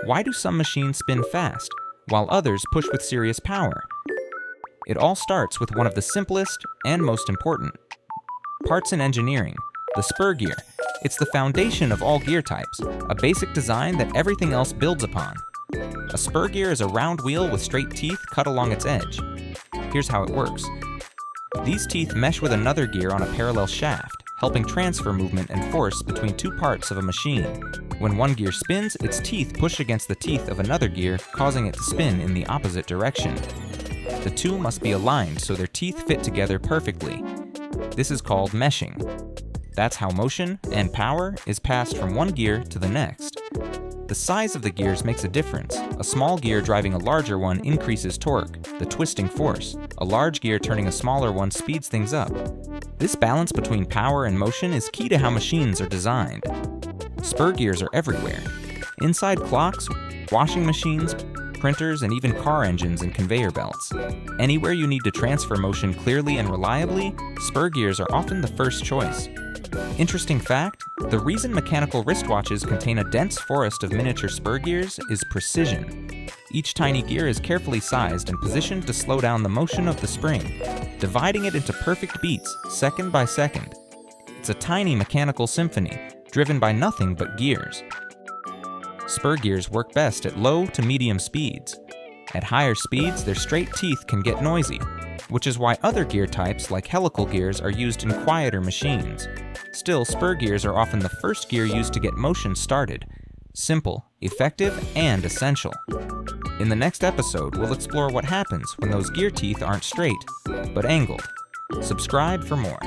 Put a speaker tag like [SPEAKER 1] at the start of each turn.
[SPEAKER 1] Why do some machines spin fast, while others push with serious power? It all starts with one of the simplest and most important. Parts in engineering, the spur gear. It's the foundation of all gear types, a basic design that everything else builds upon. A spur gear is a round wheel with straight teeth cut along its edge. Here's how it works. These teeth mesh with another gear on a parallel shaft, helping transfer movement and force between two parts of a machine. When one gear spins, its teeth push against the teeth of another gear, causing it to spin in the opposite direction. The two must be aligned so their teeth fit together perfectly. This is called meshing. That's how motion and power is passed from one gear to the next. The size of the gears makes a difference. A small gear driving a larger one increases torque, the twisting force. A large gear turning a smaller one speeds things up. This balance between power and motion is key to how machines are designed. Spur gears are everywhere. Inside clocks, washing machines, printers, and even car engines and conveyor belts. Anywhere you need to transfer motion clearly and reliably, spur gears are often the first choice. Interesting fact, the reason mechanical wristwatches contain a dense forest of miniature spur gears is precision. Each tiny gear is carefully sized and positioned to slow down the motion of the spring, dividing it into perfect beats, second by second. It's a tiny mechanical symphony, driven by nothing but gears. Spur gears work best at low to medium speeds. At higher speeds, their straight teeth can get noisy, which is why other gear types like helical gears are used in quieter machines. Still, spur gears are often the first gear used to get motion started. Simple, effective, and essential. In the next episode, we'll explore what happens when those gear teeth aren't straight, but angled. Subscribe for more.